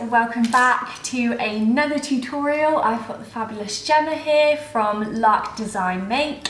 welcome back to another tutorial. I've got the fabulous Gemma here from Lark Design Make,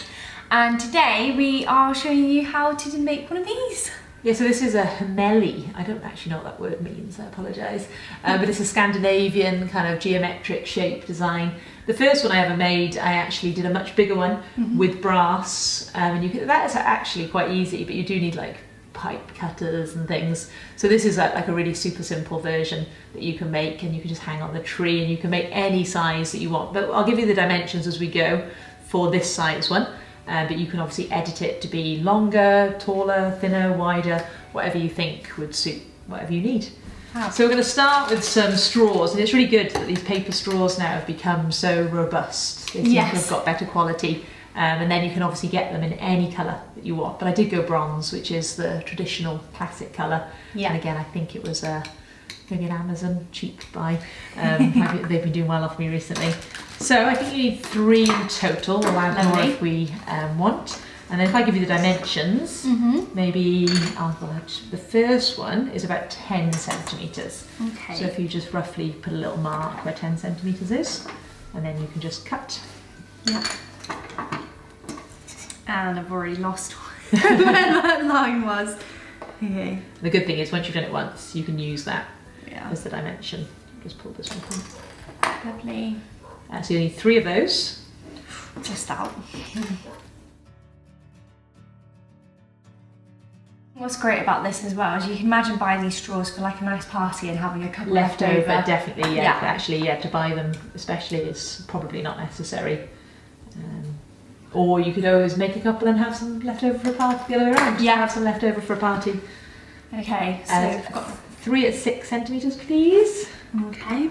and today we are showing you how to make one of these. Yeah, so this is a Himmeli. I don't actually know what that word means, I apologise. But it's a Scandinavian kind of geometric shape design. The first one I ever made, I actually did a much bigger one with brass. And that is actually quite easy, but you do need like pipe cutters and things. So this is like a really super simple version that you can make, and you can just hang on the tree, and you can make any size that you want. But I'll give you the dimensions as we go for this size one. But you can obviously edit it to be longer, taller, thinner, wider, whatever you think would suit whatever you need. Wow. So we're going to start with some straws, and it's really good that these paper straws now have become so robust. They seem to have got better quality, and then you can obviously get them in any colour that you want. But I did go bronze, which is the traditional classic colour. Yeah. And again, I think it was maybe an Amazon cheap buy. They've been doing well off me recently. So I think you need 3 in total. We'll add more if we want. And then if I give you the dimensions, maybe the first one is about 10 centimetres. Okay. So if you just roughly put a little mark where 10 centimetres is, and then you can just cut. Yeah. And I've already lost where that line was. Okay. The good thing is once you've done it once, you can use that as the dimension. Just pull this one through. Lovely. So you need 3 of those. Just out. What's great about this as well is you can imagine buying these straws for like a nice party and having a couple left over. Definitely, yeah. Actually, to buy them especially is probably not necessary. Or you could always make a couple and have some left over for a party the other way around. Yeah, have some left over for a party. Okay, so I've got 3 at 6 centimetres, please. Okay.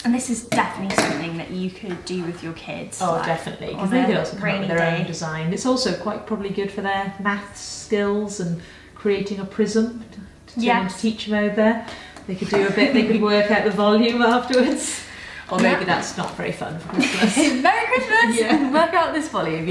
And this is definitely something that you could do with your kids. Oh, like, definitely, because they could also come up with their own design. It's also quite probably good for their maths skills and creating a prism to turn into teacher mode there. They could do a bit, they could work out the volume afterwards. Or maybe that's not very fun for Christmas. Merry Christmas! Yeah. Work out this volume,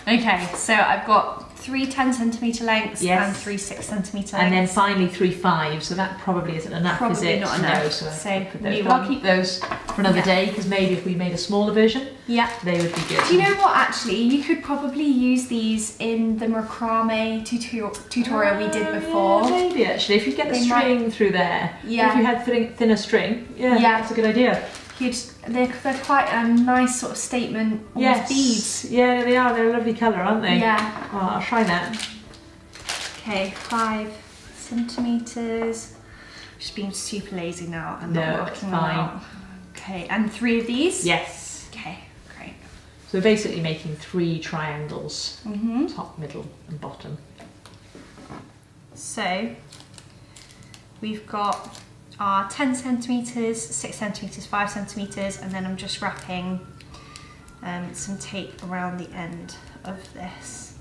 Okay, so I've got 3 10cm lengths and 3 6cm lengths. And then finally 3 5, so that probably isn't enough, is it? Not enough. No, so but I'll keep those for another day, because maybe if we made a smaller version, they would be good. Do you know what, actually? You could probably use these in the macrame tutorial we did before. Yeah, maybe actually, if you get the string through there. Yeah. If you had thinner string, that's a good idea. They're quite a nice sort of statement beads. Yeah, they are. They're a lovely colour, aren't they? Yeah. Oh, I'll try that. Okay, 5 centimetres. Just being super lazy now and not working out. Okay, and 3 of these? Yes. Okay, great. So we're basically making 3 triangles, top, middle and bottom. So we've got are 10 centimetres, 6 centimetres, 5 centimetres, and then I'm just wrapping some tape around the end of this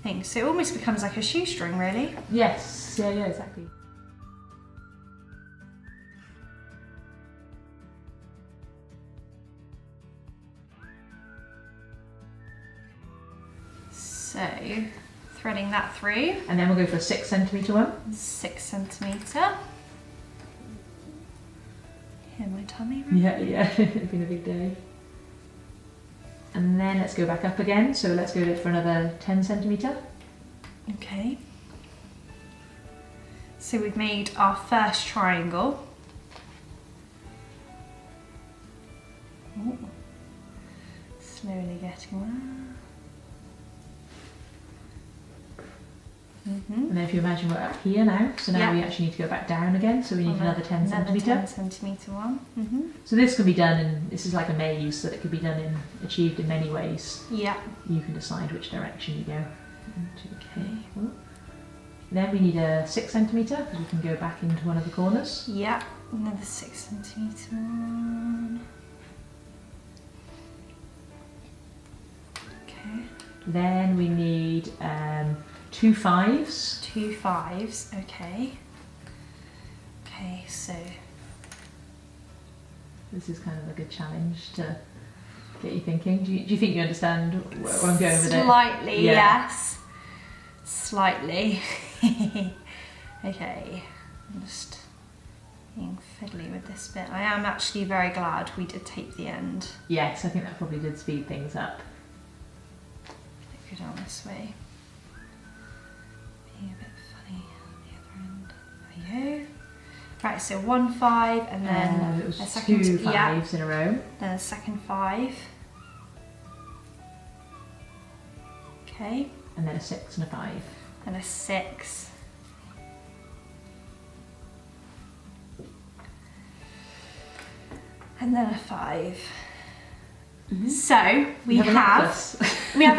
thing. So it almost becomes like a shoestring, really. Yes, yeah, exactly. So threading that through. And then we'll go for a 6 centimetre one. 6 centimetre. Hear my tummy? Right? Yeah, it's been a big day. And then let's go back up again. So let's go for another 10 centimetre. Okay. So we've made our first triangle. Ooh. Slowly getting there. And then if you imagine we're up here now, so now we actually need to go back down again, so we need another 10 centimetre. 10 centimetre one. So this can be done in, this is like a maze, so that it can be done achieved in many ways. Yeah. You can decide which direction you go. Okay. Then we need a 6 centimetre, because we can go back into one of the corners. Yeah, another 6 centimetre one. Okay. Then we need 2 5s. 2 5s, okay. Okay, so this is kind of a good challenge to get you thinking. Do you think you understand where I'm going with it? Slightly, yes. slightly. Okay, I'm just being fiddly with this bit. I am actually very glad we did tape the end. Yes, I think that probably did speed things up. Go down this way. Being a bit funny at the other end. There you go. Right, so 1 5 and then it was a second 2 5s in a row. Then a second 5. Okay. And then a 6 and a 5. And a 6. And then a 5. Mm-hmm. So we have a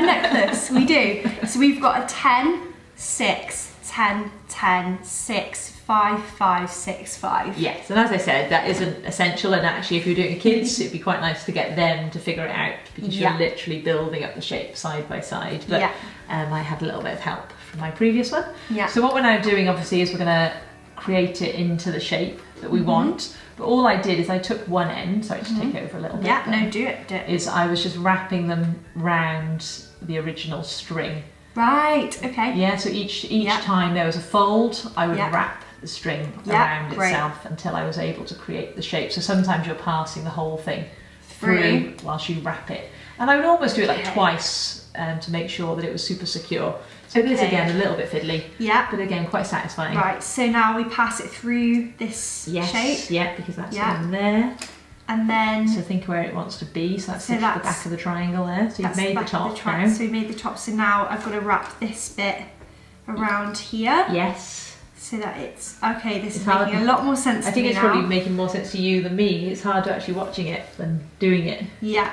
necklace. We do. So we've got a 10, 6, 10, 10, 6, 5, 5, 6, 5. Yes, and as I said, that isn't essential, and actually if you're doing kids, it'd be quite nice to get them to figure it out, because you're literally building up the shape side by side. But I had a little bit of help from my previous one. Yeah. So what we're now doing obviously is we're going to create it into the shape that we want. But all I did is I took one end, sorry to take over a little bit. Yeah, no, do it. Is I was just wrapping them round the original string. Right, okay. Yeah, so each time there was a fold, I would wrap the string around itself until I was able to create the shape. So sometimes you're passing the whole thing through whilst you wrap it. And I would almost do it like twice to make sure that it was super secure. So it is again a little bit fiddly, but again quite satisfying. Right, so now we pass it through this shape. Yeah, because that's in there. And then... So think where it wants to be, so that's the back of the triangle there. So you've made the top now. So we made the top, so now I've got to wrap this bit around here. Yes. So that it's... Okay, this is making a lot more sense to me now. I think it's probably making more sense to you than me. It's harder actually watching it than doing it. Yeah.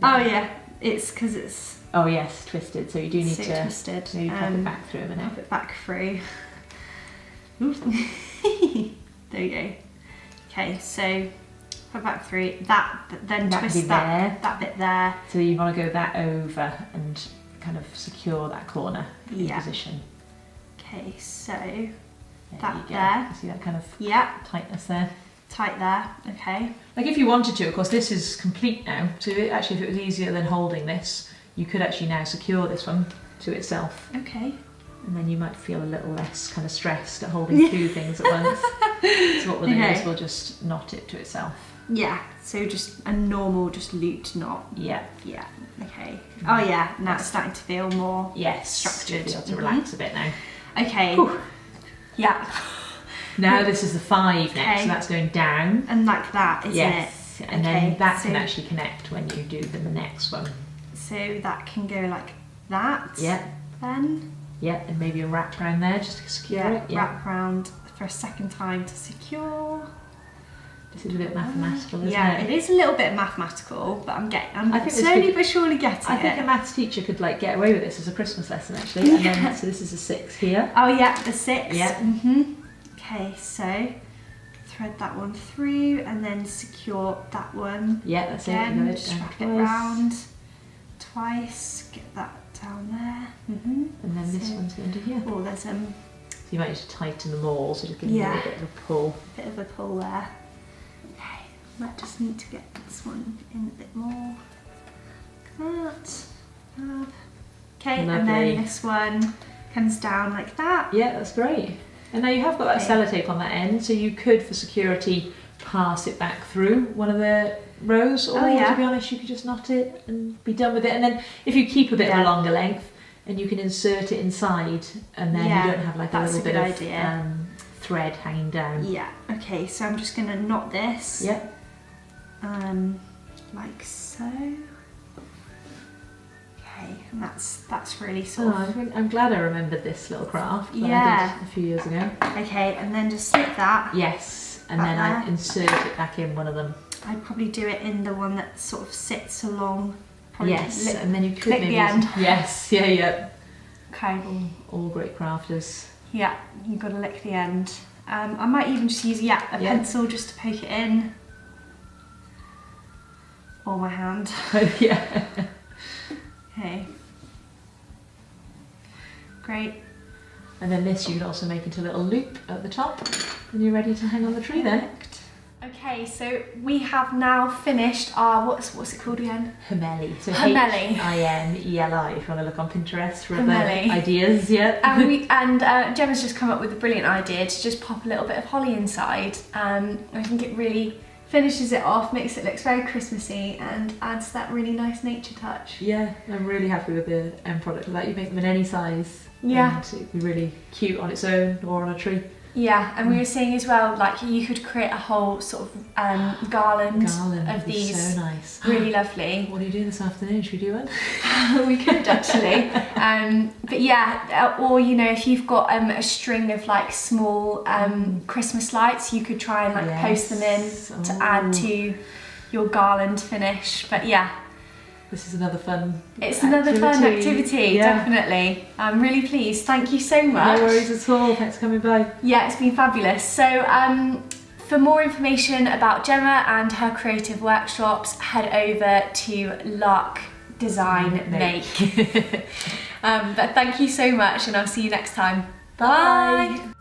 Oh yeah, it's because it's... Oh yes, twisted, so you do need to twisted. maybe pop it back through a minute. Pop it back through. There you go. Okay, so put back through that, then twist that bit there. So you want to go that over and kind of secure that corner in position. Okay, so that there. You see that kind of tightness there? Tight there, okay. Like if you wanted to, of course, this is complete now. So actually, if it was easier than holding this, you could actually now secure this one to itself. Okay. And then you might feel a little less kind of stressed at holding two things at once. So what we'll do is we'll just knot it to itself. Yeah, so just a normal, just looped knot. Yeah. Yeah, okay. Oh yeah, now it's starting to feel more structured. Be able to relax a bit now. Okay. Whew. Yeah. Now this is the 5 next, so that's going down. And like that, isn't it? Yes, and then that can actually connect when you do the next one. So that can go like that. Yeah. Then. Yeah, and maybe a wrap around there just to secure it. Yeah, wrap around for a second time to secure. This is a bit mathematical, isn't it? Yeah, it is a little bit mathematical, but I'm slowly but surely getting it. I think a maths teacher could like get away with this as a Christmas lesson actually. And then, so this is a 6 here. Oh yeah, the 6. Yeah. Okay, so thread that one through and then secure that one. Yeah, that's again. it. Just wrap it round twice. Get that down there. And then this one's going to here. Oh, there's So you might need to tighten them all, so just give them a little bit of a pull. Bit of a pull there. Okay, might just need to get this one in a bit more. Like that. Okay, and then this one comes down like that. Yeah, that's great. And now you have got that sellotape on that end, so you could, for security, pass it back through one of the rows, or to be honest, you could just knot it and be done with it. And then if you keep a bit of a longer length, and you can insert it inside, and then you don't have like a little bit of thread hanging down. Yeah, okay, so I'm just going to knot this. Yeah. Like so. And that's really sort of... I'm glad I remembered this little craft that I did a few years ago. Okay, and then just slip that. Yes, and then I insert it back in one of them. I'd probably do it in the one that sort of sits along. Yes, and then you could maybe... the end. Yes, yeah. Okay. All great crafters. Yeah, you've got to lick the end. I might even just use a pencil just to poke it in. Or my hand. Yeah. Okay. Great. And then this you can also make into a little loop at the top, and you're ready to hang on the tree then. Okay, Okay, so we have now finished our, what's it called again? Himmeli. So Himmeli. Himeli, if you want to look on Pinterest for other Himmeli. ideas, yeah. And Gemma's just come up with a brilliant idea to just pop a little bit of holly inside. I think it really finishes it off, makes it look very Christmassy and adds that really nice nature touch. Yeah, I'm really happy with the end product of that. You make them in any size. Yeah. And it'd be really cute on its own or on a tree. Yeah, and we were saying as well, like you could create a whole sort of garland of these. So nice. Really lovely. What are you doing this afternoon? Should we do one? We could actually. But yeah, or you know, if you've got a string of like small Christmas lights, you could try and like post them in to add to your garland finish. But yeah. This is another fun Another fun activity, definitely. I'm really pleased. Thank you so much. No worries at all. Thanks for coming by. Yeah, it's been fabulous. So for more information about Gemma and her creative workshops, head over to Lark Design Make. But thank you so much and I'll see you next time. Bye.